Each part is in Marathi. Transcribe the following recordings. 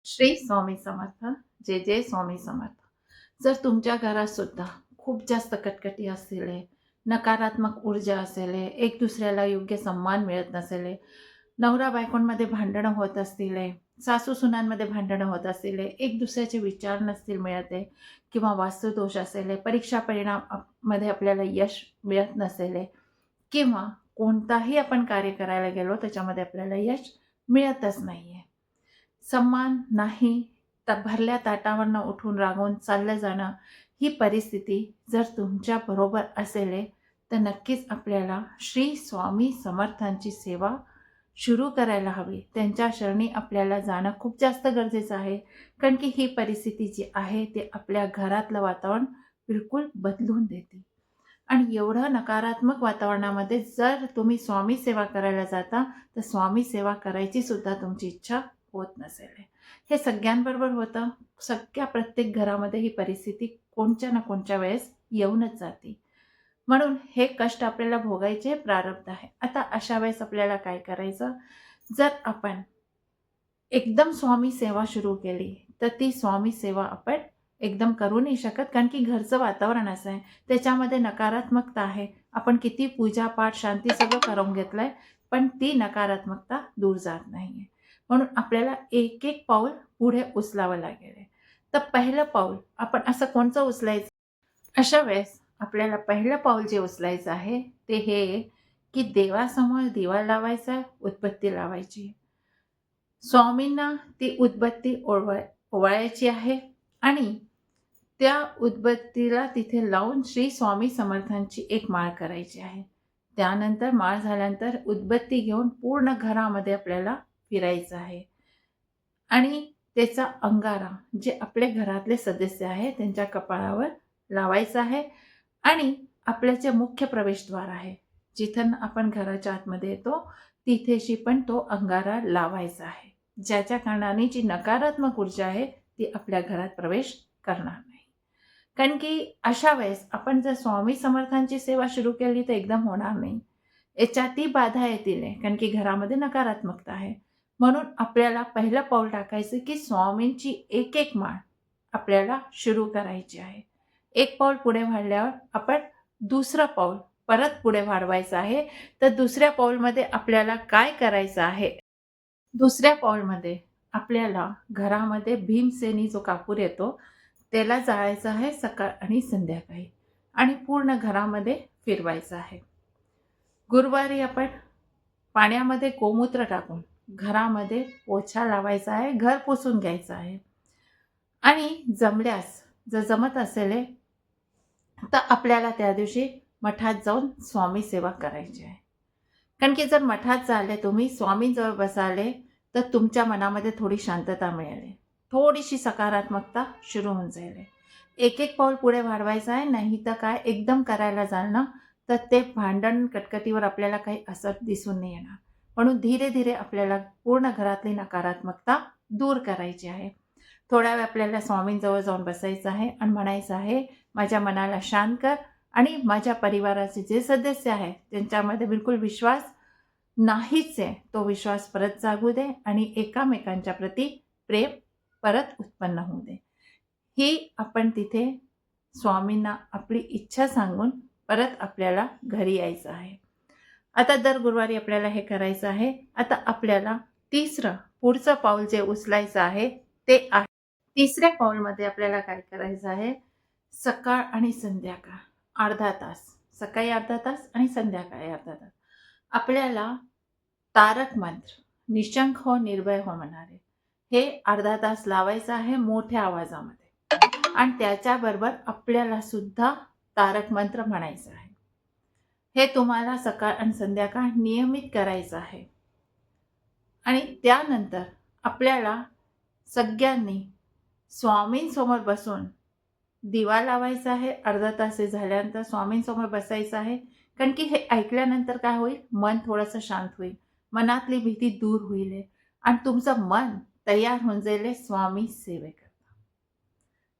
श्री स्वामी समर्थ. जय जय स्वामी समर्थ. जर तुमच्या घरात सुद्धा खूप जास्त कटकटी असतील, नकारात्मक ऊर्जा असेल, एक दुसऱ्याला योग्य सन्मान मिळत नसेल, नवरा बायकोंमध्ये भांडणं होत असतील, सासू सुनांमध्ये भांडणं होत असतील, एक दुसऱ्याचे विचार नसतील मिळत आहे, किंवा वास्तुदोष असेल, परीक्षा परिणाम मध्ये आपल्याला यश मिळत नसेल, किंवा कोणताही आपण कार्य करायला गेलो त्याच्यामध्ये आपल्याला यश मिळतच नाहीये, सन्मान नाही, तर भरल्या ताटावरनं उठून रागवून चाललं जाणं, ही परिस्थिती जर तुमच्या बरोबर असेल तर नक्कीच आपल्याला श्री स्वामी समर्थांची सेवा सुरू करायला हवी. त्यांच्या शरणी आपल्याला जाणं खूप जास्त गरजेचं आहे, कारण की ही परिस्थिती जी आहे ते आपल्या घरातलं वातावरण बिलकुल बदलून देते. आणि एवढं नकारात्मक वातावरणामध्ये जर तुम्ही स्वामी सेवा करायला जाता तर स्वामी सेवा करायची सुद्धा तुमची इच्छा होत नसेल. हे सगळ्यांबरोबर होतं. सगळ्या प्रत्येक घरामध्ये ही परिस्थिती कोणत्या ना कोणत्या वेळेस येऊनच जाते. म्हणून हे कष्ट आपल्याला भोगायचे प्रारब्ध आहे. आता अशा वेळेस आपल्याला काय करायचं? जर आपण एकदम स्वामी सेवा सुरू केली तर ती स्वामी सेवा आपण एकदम करू नाही शकत, कारण की घरचं वातावरण असं आहे, त्याच्यामध्ये नकारात्मकता आहे. आपण किती पूजा पाठ शांती सगळं करून घेतलंय, पण ती नकारात्मकता दूर जात नाहीये. म्हणून आपल्याला एक एक पाऊल पुढे उचलावं लागेल. तर पहिलं पाऊल आपण असं कोणतं उचलायचं? अशा वेळेस आपल्याला पहिलं पाऊल जे उचलायचं आहे ते हे, की देवासमोर दिवा लावायचा, उदबत्ती लावायची. स्वामींना ती उदबत्ती ओवाळायची आहे आणि त्या उदबत्तीला तिथे लावून श्री स्वामी समर्थांची एक माळ करायची आहे. त्यानंतर माळ झाल्यानंतर उदबत्ती घेऊन पूर्ण घरामध्ये आपल्याला फिरायचं आहे आणि त्याचा अंगारा जे आपले घरातले सदस्य आहे त्यांच्या कपाळावर लावायचा आहे. आणि आपल्या जे मुख्य प्रवेशद्वार आहे, जिथं आपण घराच्या आतमध्ये येतो, तिथेशी पण तो अंगारा लावायचा आहे, ज्याच्या कारणाने जी नकारात्मक ऊर्जा आहे ती आपल्या घरात प्रवेश करणार नाही. कारण की अशा वेळेस आपण जर स्वामी समर्थांची सेवा सुरू केली तर एकदम होणार नाही. याच्यातही बाधा येतील, कारण की घरामध्ये नकारात्मकता आहे. म्हणून आपल्याला पहिलं पाऊल टाकायचं, की स्वामींची एक एक माळ आपल्याला सुरू करायची आहे. एक पाऊल पुढे वाढल्यावर आपण दुसरं पाऊल परत पुढे वाढवायचं आहे. तर दुसऱ्या पाऊलमध्ये आपल्याला काय करायचं आहे? दुसऱ्या पाऊलमध्ये आपल्याला घरामध्ये भीमसेनी जो कापूर येतो त्याला जाळायचा आहे सकाळ आणि संध्याकाळी, आणि पूर्ण घरामध्ये फिरवायचं आहे. गुरुवारी आपण पाण्यामध्ये गोमूत्र टाकून घरामध्ये पोछा लावायचा आहे, घर पुसून घ्यायचं आहे. आणि जमल्यास जर जमत असेल तर आपल्याला त्या दिवशी मठात जाऊन स्वामी सेवा करायची आहे. कारण की जर मठात झाले, तुम्ही स्वामींजवळ बसाले, तर तुमच्या मनामध्ये थोडी शांतता मिळेल, थोडीशी सकारात्मकता सुरू होऊन जाईल. एक एक पाऊल पुढे वाढवायचं आहे, नाही तर काय एकदम करायला जाल ना तर ते भांडण कटकटीवर आपल्याला काही असर दिसून नाही येणार. म्हणून धीरे धीरे आपल्याला पूर्ण घरातली नकारात्मकता दूर करायची आहे. थोड्या वेळ आपल्याला स्वामींजवळ जाऊन बसायचं आहे आणि म्हणायचं आहे, माझ्या मनाला शांत कर आणि माझ्या परिवाराचे जे सदस्य आहेत त्यांच्यामध्ये बिलकुल विश्वास नाहीच आहे, तो विश्वास परत जागू दे आणि एकामेकांच्या प्रती प्रेम परत उत्पन्न होऊ दे. ही आपण तिथे स्वामींना आपली इच्छा सांगून परत आपल्याला घरी यायचं आहे. आता दर गुरुवारी आपल्याला हे करायचं आहे. आता आपल्याला तिसरं पुढचं पाऊल जे उचलायचं आहे ते आहे, तिसऱ्या पाऊलमध्ये आपल्याला काय करायचं आहे? सकाळ आणि संध्याकाळ अर्धा तास, सकाळी अर्धा तास आणि संध्याकाळी अर्धा तास आपल्याला तारक मंत्र, निशंक हो निर्भय हो म्हणणारे, हे अर्धा तास लावायचं आहे मोठ्या आवाजामध्ये. आणि त्याच्याबरोबर आपल्याला सुद्धा तारक मंत्र म्हणायचं आहे. हे तुम्हाला सकाळ आणि संध्याकाळ नियमित करायचं आहे. आणि त्यानंतर आपल्याला सगळ्यांनी स्वामींसमोर बसून दिवा लावायचा आहे. अर्धा तास झाल्यानंतर स्वामींसमोर बसायचं आहे, कारण की हे ऐकल्यानंतर काय होईल, मन थोडंसं शांत होईल, मनातली भीती दूर होईल आणि तुमचं मन तयार होऊन जाईल स्वामी सेवेकरता.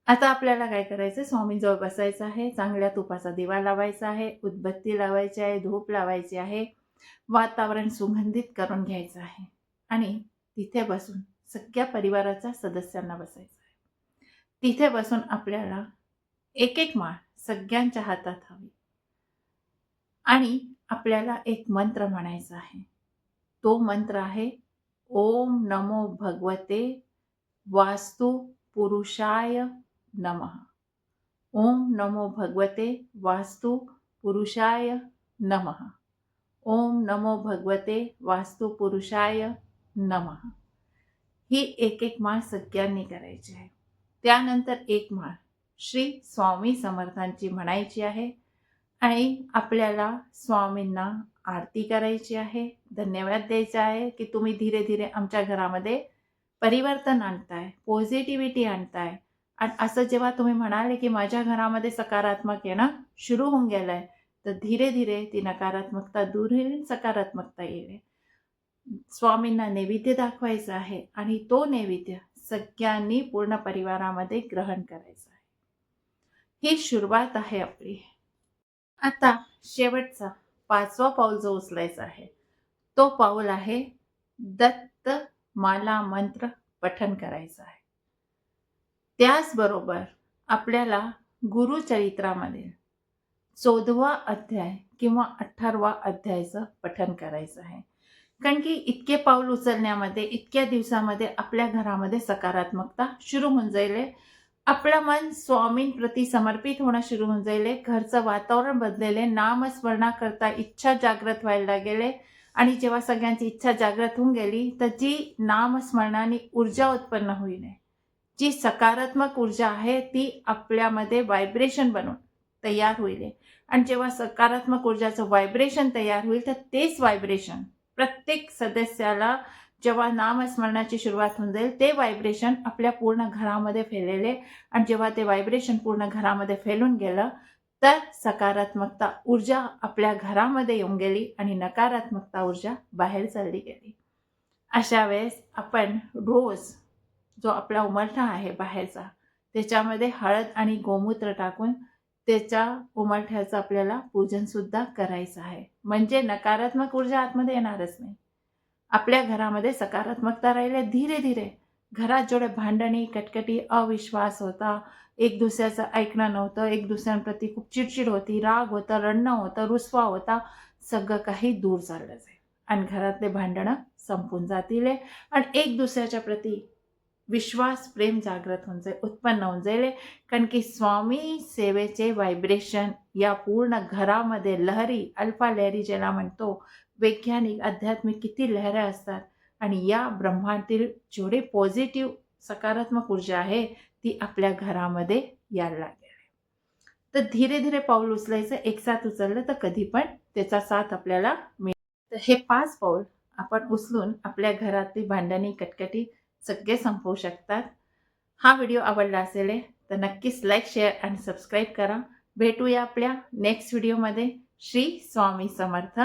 आता आपल्याला काय करायचं? स्वामींजवळ बसायचं आहे, चांगल्या तुपाचा दिवा लावायचा आहे, उदबत्ती लावायची आहे, धूप लावायची आहे, वातावरण सुगंधित करून घ्यायचं आहे आणि तिथे बसून सगळ्या परिवाराच्या सदस्यांना बसायचं आहे. तिथे बसून आपल्याला एक एक माळ सगळ्यांच्या हातात हवी आणि आपल्याला एक मंत्र म्हणायचा आहे. तो मंत्र आहे ओम नमो भगवते वास्तु पुरुषाय नमः. ओम नमो भगवते वास्तु पुरुषाय नमः. ओम नमो भगवते वास्तु पुरुषाय नमः. ही एक एक माळ सगळ्यांनी करायची आहे. त्यानंतर एक माळ श्री स्वामी समर्थांची म्हणायची आहे आणि आपल्याला स्वामींना आरती करायची आहे, धन्यवाद द्यायचा आहे की तुम्ही धीरे धीरे आमच्या घरामध्ये परिवर्तन आणताय, पॉझिटिव्हिटी आणताय. आणि असं जेव्हा तुम्ही म्हणाले की माझ्या घरामध्ये सकारात्मक येणं सुरू होऊन गेलंय, तर धीरे धीरे ती नकारात्मकता दूर होईल, सकारात्मकता येईल. स्वामींना नैवेद्य दाखवायचा आहे आणि तो नैवेद्य सगळ्यांनी पूर्ण परिवारामध्ये ग्रहण करायचा आहे. ही सुरुवात आहे आपली. आता शेवटचा 5वा पाऊल जो उचलायचा आहे तो पाऊल आहे दत्त माला मंत्र पठण करायचं आहे. त्याचबरोबर आपल्याला गुरुचरित्रामध्ये 14वा अध्याय किंवा 18वा अध्यायाचं पठण करायचं आहे. कारण की इतके पाऊल उचलण्यामध्ये इतक्या दिवसामध्ये आपल्या घरामध्ये सकारात्मकता सुरू होऊन जाईल. आपलं मन स्वामींप्रती समर्पित होणं सुरू होऊन जाईल. घरचं वातावरण बदलेले, नामस्मरणाकरता इच्छा जागृत व्हायला लागेले आणि जेव्हा सगळ्यांची इच्छा जागृत होऊन गेली तर जी नामस्मरणाने ऊर्जा उत्पन्न होईल, जी सकारात्मक ऊर्जा आहे ती आपल्यामध्ये व्हायब्रेशन बनून तयार होईल. आणि जेव्हा सकारात्मक ऊर्जाचं व्हायब्रेशन तयार होईल तर तेच व्हायब्रेशन प्रत्येक सदस्याला जेव्हा नामस्मरणाची सुरुवात होऊन जाईल ते व्हायब्रेशन आपल्या पूर्ण घरामध्ये फैलेले. आणि जेव्हा ते व्हायब्रेशन पूर्ण घरामध्ये फैलून गेलं तर सकारात्मकता ऊर्जा आपल्या घरामध्ये येऊन गेली आणि नकारात्मकता ऊर्जा बाहेर चालली गेली. अशा वेळेस आपण रोज जो आपला उमलठा आहे बाहेरचा त्याच्यामध्ये हळद आणि गोमूत्र टाकून त्याच्या उमलठ्याचं आपल्याला पूजन सुद्धा करायचं आहे. म्हणजे नकारात्मक ऊर्जा आतमध्ये येणारच नाही. आपल्या घरामध्ये सकारात्मकता राहिल्या धीरे धीरे घरात जेवढे भांडणी, कटकटी, अविश्वास होता, एक दुसऱ्याचं ऐकणं नव्हतं, एक दुसऱ्यांप्रती खूप चिडचिड होती, राग होता, रडणं होतं, रुसवा होता, सगळं काही दूर चाललं जाईल आणि घरातले भांडणं संपून जातील आणि एक दुसऱ्याच्या प्रती विश्वास, प्रेम जागृत होऊन जाईल, उत्पन्न होऊन जाईल. कारण की स्वामी सेवेचे व्हायब्रेशन या पूर्ण घरामध्ये लहरी, अल्फा लहरी ज्याला म्हणतो, वैज्ञानिक आध्यात्मिक किती लहऱ्या असतात आणि या ब्रह्मांडातील जेवढे पॉझिटिव्ह सकारात्मक ऊर्जा आहे ती आपल्या घरामध्ये यायला लागेल. तर धीरे धीरे पाऊल उचलायचं. एक साथ उचललं तर कधी पण त्याचा साथ आपल्याला मिळेल. तर हे 5 पाऊल आपण उचलून आपल्या घरातली भांडणी, कटकटी सगळे संपवू शकतात. हा व्हिडिओ आवडला असेल तर नक्कीच लाईक, शेअर आणि सबस्क्राईब करा. भेटूया आपल्या नेक्स्ट व्हिडिओमध्ये. श्री स्वामी समर्थ.